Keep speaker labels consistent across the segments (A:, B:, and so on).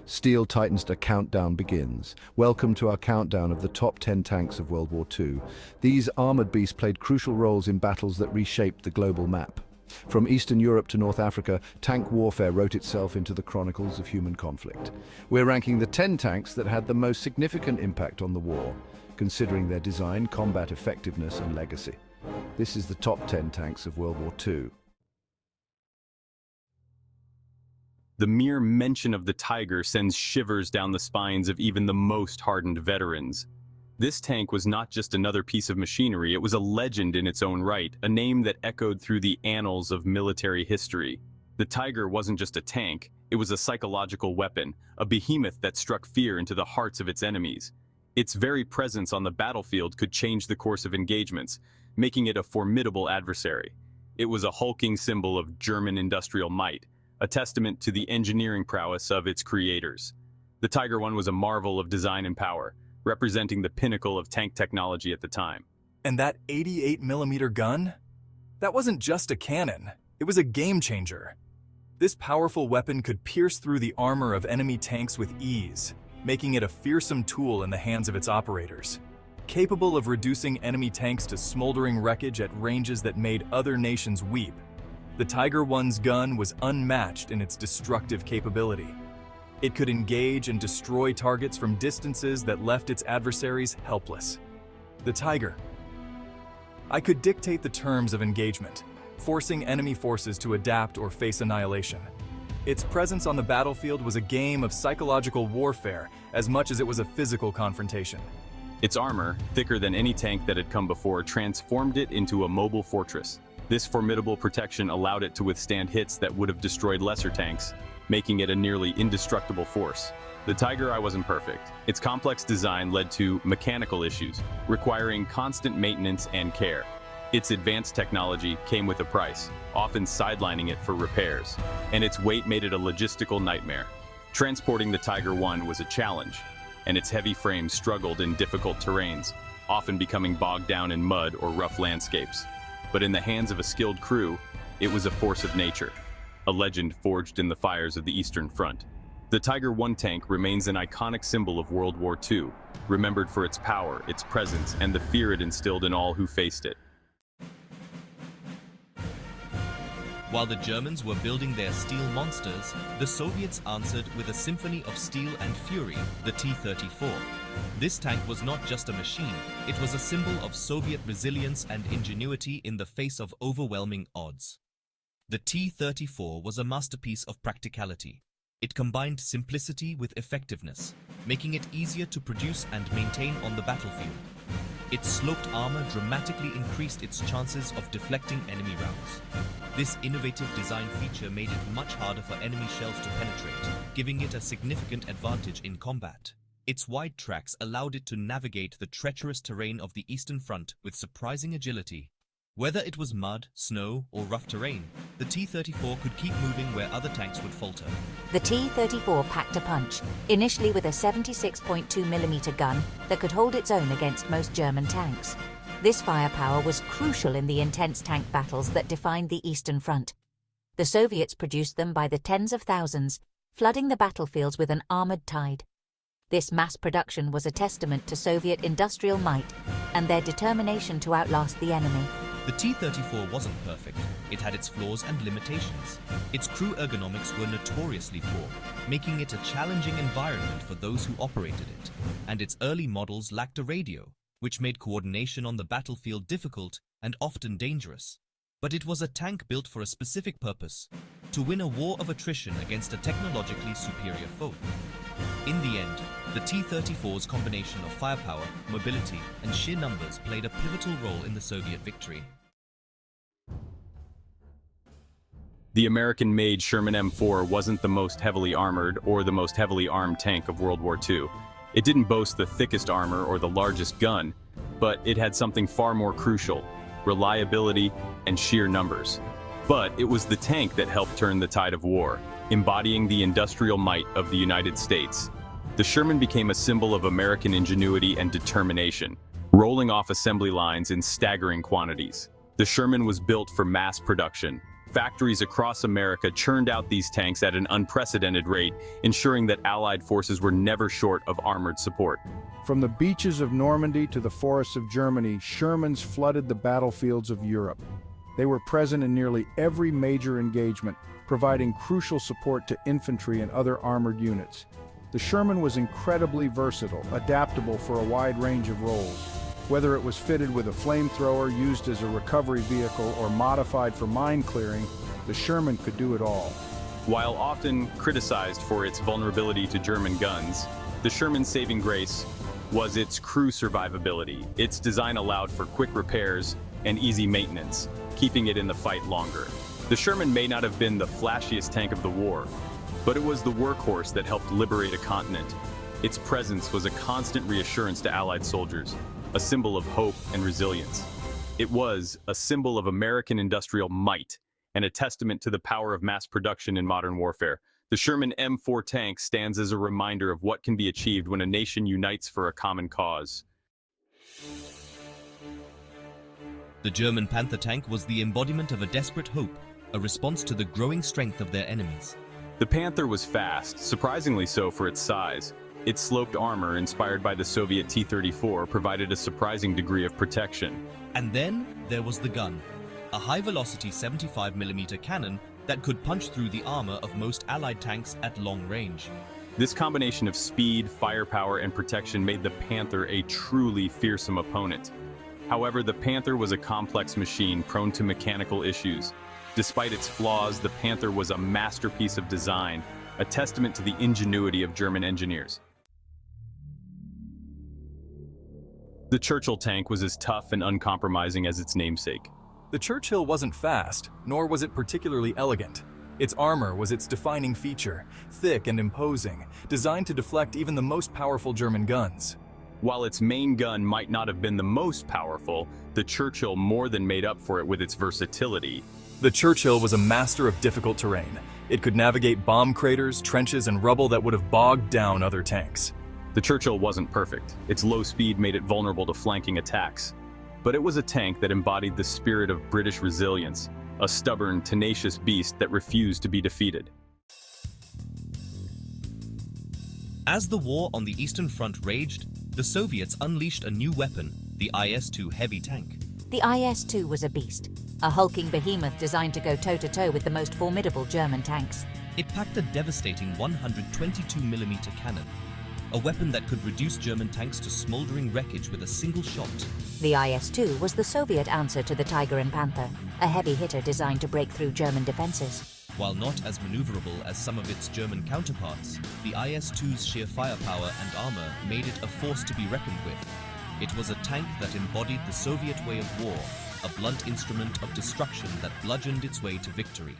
A: Steel tightens, a countdown begins. Welcome to our countdown of the top 10 tanks of World War II. These armored beasts played crucial roles in battles that reshaped the global map. From Eastern Europe to North Africa, tank warfare wrote itself into the chronicles of human conflict. We're ranking the 10 tanks that had the most significant impact on the war, considering their design, combat effectiveness, and legacy. This is the top 10 tanks of World War II.
B: The mere mention of the Tiger sends shivers down the spines of even the most hardened veterans. This tank was not just another piece of machinery, it was a legend in its own right, a name that echoed through the annals of military history. The Tiger wasn't just a tank, it was a psychological weapon, a behemoth that struck fear into the hearts of its enemies. Its very presence on the battlefield could change the course of engagements, making it a formidable adversary. It was a hulking symbol of German industrial might, a testament to the engineering prowess of its creators. The Tiger I was a marvel of design and power, representing the pinnacle of tank technology at the time.
C: And that 88mm gun? That wasn't just a cannon, it was a game changer. This powerful weapon could pierce through the armor of enemy tanks with ease, making it a fearsome tool in the hands of its operators. Capable of reducing enemy tanks to smoldering wreckage at ranges that made other nations weep, the Tiger I's gun was unmatched in its destructive capability. It could engage and destroy targets from distances that left its adversaries helpless. The Tiger. I could dictate the terms of engagement, forcing enemy forces to adapt or face annihilation. Its presence on the battlefield was a game of psychological warfare as much as it was a physical confrontation.
B: Its armor, thicker than any tank that had come before, transformed it into a mobile fortress. This formidable protection allowed it to withstand hits that would have destroyed lesser tanks, making it a nearly indestructible force. The Tiger I wasn't perfect. Its complex design led to mechanical issues, requiring constant maintenance and care. Its advanced technology came with a price, often sidelining it for repairs, and its weight made it a logistical nightmare. Transporting the Tiger I was a challenge, and its heavy frame struggled in difficult terrains, often becoming bogged down in mud or rough landscapes. But in the hands of a skilled crew, it was a force of nature, a legend forged in the fires of the Eastern Front. The Tiger I tank remains an iconic symbol of World War II, remembered for its power, its presence, and the fear it instilled in all who faced it.
D: While the Germans were building their steel monsters, the Soviets answered with a symphony of steel and fury, the T-34. This tank was not just a machine, it was a symbol of Soviet resilience and ingenuity in the face of overwhelming odds. The T-34 was a masterpiece of practicality. It combined simplicity with effectiveness, making it easier to produce and maintain on the battlefield. Its sloped armor dramatically increased its chances of deflecting enemy rounds. This innovative design feature made it much harder for enemy shells to penetrate, giving it a significant advantage in combat. Its wide tracks allowed it to navigate the treacherous terrain of the Eastern Front with surprising agility. Whether it was mud, snow, or rough terrain, the T-34 could keep moving where other tanks would falter.
E: The T-34 packed a punch, initially with a 76.2mm gun that could hold its own against most German tanks. This firepower was crucial in the intense tank battles that defined the Eastern Front. The Soviets produced them by the tens of thousands, flooding the battlefields with an armored tide. This mass production was a testament to Soviet industrial might and their determination to outlast the enemy.
D: The T-34 wasn't perfect. It had its flaws and limitations. Its crew ergonomics were notoriously poor, making it a challenging environment for those who operated it. And its early models lacked a radio, which made coordination on the battlefield difficult and often dangerous. But it was a tank built for a specific purpose: to win a war of attrition against a technologically superior foe. In the end, the T-34's combination of firepower, mobility, and sheer numbers played a pivotal role in the Soviet victory.
B: The American-made Sherman M4 wasn't the most heavily armored or the most heavily armed tank of World War II. It didn't boast the thickest armor or the largest gun, but it had something far more crucial: reliability and sheer numbers. But it was the tank that helped turn the tide of war, embodying the industrial might of the United States. The Sherman became a symbol of American ingenuity and determination, rolling off assembly lines in staggering quantities. The Sherman was built for mass production, Factories across America churned out these tanks at an unprecedented rate, ensuring that Allied forces were never short of armored support.
F: From the beaches of Normandy to the forests of Germany, Shermans flooded the battlefields of Europe. They were present in nearly every major engagement, providing crucial support to infantry and other armored units. The Sherman was incredibly versatile, adaptable for a wide range of roles. Whether it was fitted with a flamethrower used as a recovery vehicle or modified for mine clearing, the Sherman could do it all.
B: While often criticized for its vulnerability to German guns, the Sherman's saving grace was its crew survivability. Its design allowed for quick repairs and easy maintenance, keeping it in the fight longer. The Sherman may not have been the flashiest tank of the war, but it was the workhorse that helped liberate a continent. Its presence was a constant reassurance to Allied soldiers, a symbol of hope and resilience. It was a symbol of American industrial might and a testament to the power of mass production in modern warfare. The Sherman M4 tank stands as a reminder of what can be achieved when a nation unites for a common cause.
D: The German Panther tank was the embodiment of a desperate hope, a response to the growing strength of their enemies.
B: The Panther was fast, surprisingly so for its size. Its sloped armor, inspired by the Soviet T-34, provided a surprising degree of protection.
D: And then there was the gun, a high-velocity 75mm cannon that could punch through the armor of most Allied tanks at long range.
B: This combination of speed, firepower, and protection made the Panther a truly fearsome opponent. However, the Panther was a complex machine prone to mechanical issues. Despite its flaws, the Panther was a masterpiece of design, a testament to the ingenuity of German engineers. The Churchill tank was as tough and uncompromising as its namesake.
C: The Churchill wasn't fast, nor was it particularly elegant. Its armor was its defining feature, thick and imposing, designed to deflect even the most powerful German guns.
B: While its main gun might not have been the most powerful, the Churchill more than made up for it with its versatility.
C: The Churchill was a master of difficult terrain. It could navigate bomb craters, trenches, and rubble that would have bogged down other tanks.
B: The Churchill wasn't perfect. Its low speed made it vulnerable to flanking attacks. But it was a tank that embodied the spirit of British resilience, a stubborn, tenacious beast that refused to be defeated.
D: As the war on the Eastern Front raged, the Soviets unleashed a new weapon, the IS-2 Heavy tank.
E: The IS-2 was a beast, a hulking behemoth designed to go toe-to-toe with the most formidable German tanks.
D: It packed a devastating 122mm cannon, a weapon that could reduce German tanks to smoldering wreckage with a single shot.
E: The IS-2 was the Soviet answer to the Tiger and Panther, a heavy hitter designed to break through German defenses.
D: While not as maneuverable as some of its German counterparts, the IS-2's sheer firepower and armor made it a force to be reckoned with. It was a tank that embodied the Soviet way of war, a blunt instrument of destruction that bludgeoned its way to victory.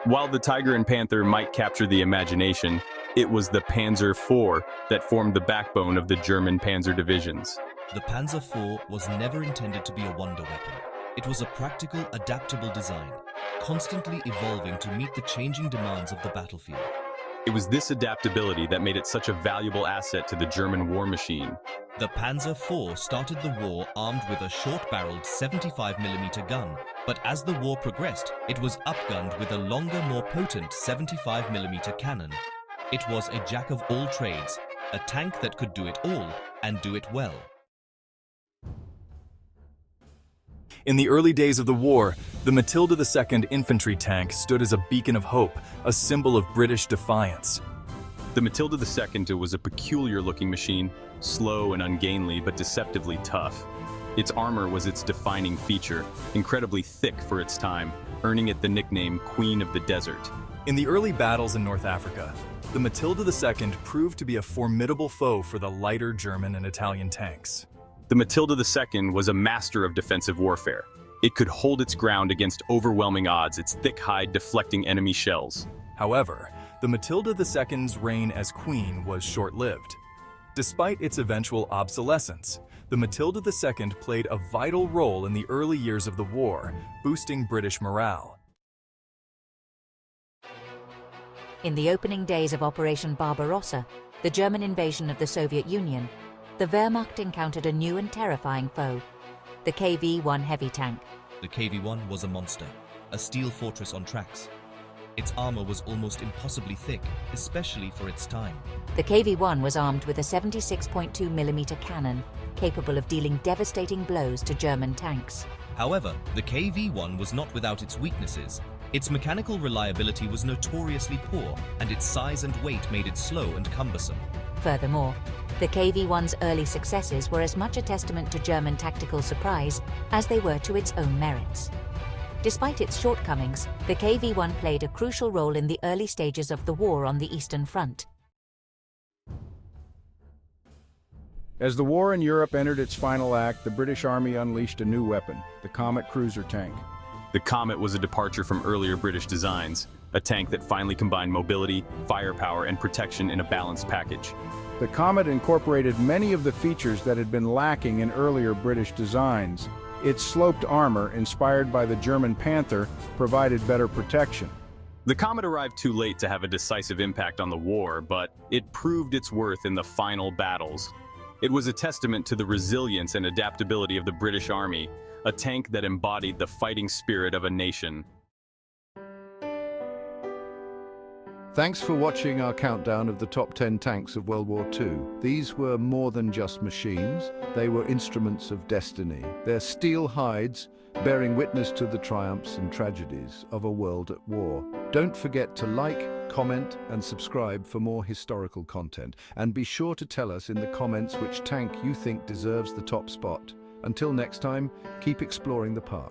B: While the Tiger and Panther might capture the imagination, it was the Panzer IV that formed the backbone of the German panzer divisions.
D: The Panzer IV was never intended to be a wonder weapon. It was a practical, adaptable design, constantly evolving to meet the changing demands of the battlefield.
B: It was this adaptability that made it such a valuable asset to the German war machine.
D: The Panzer IV started the war armed with a short-barreled 75mm gun, but as the war progressed, it was upgunned with a longer, more potent 75mm cannon. It was a jack of all trades, a tank that could do it all and do it well.
C: In the early days of the war, the Matilda II infantry tank stood as a beacon of hope, a symbol of British defiance.
B: The Matilda II was a peculiar-looking machine, slow and ungainly but deceptively tough. Its armor was its defining feature, incredibly thick for its time, earning it the nickname Queen of the Desert.
C: In the early battles in North Africa, the Matilda II proved to be a formidable foe for the lighter German and Italian tanks.
B: The Matilda II was a master of defensive warfare. It could hold its ground against overwhelming odds, its thick hide deflecting enemy shells.
C: However, the Matilda II's reign as queen was short-lived. Despite its eventual obsolescence, the Matilda II played a vital role in the early years of the war, boosting British morale.
E: In the opening days of Operation Barbarossa, the German invasion of the Soviet Union, the Wehrmacht encountered a new and terrifying foe. the KV1 Heavy tank.
D: The KV1 was a monster, a steel fortress on tracks. Its armor was almost impossibly thick, especially for its time.
E: The KV1 was armed with a 76.2mm cannon, capable of dealing devastating blows to German tanks.
D: However, the KV1 was not without its weaknesses. Its mechanical reliability was notoriously poor, and its size and weight made it slow and cumbersome.
E: Furthermore, the KV1's early successes were as much a testament to German tactical surprise as they were to its own merits. Despite its shortcomings, the KV1 played a crucial role in the early stages of the war on the Eastern Front.
F: As the war in Europe entered its final act, the British Army unleashed a new weapon, the Comet cruiser tank.
B: The Comet was a departure from earlier British designs, a tank that finally combined mobility, firepower, and protection in a balanced package.
F: The Comet incorporated many of the features that had been lacking in earlier British designs. Its sloped armor, inspired by the German Panther, provided better protection.
B: The Comet arrived too late to have a decisive impact on the war, but it proved its worth in the final battles. It was a testament to the resilience and adaptability of the British Army, a tank that embodied the fighting spirit of a nation.
A: Thanks for watching our countdown of the top 10 tanks of World War II. These were more than just machines, they were instruments of destiny. Their steel hides, bearing witness to the triumphs and tragedies of a world at war. Don't forget to like, comment, and subscribe for more historical content. And be sure to tell us in the comments which tank you think deserves the top spot. Until next time, keep exploring the past.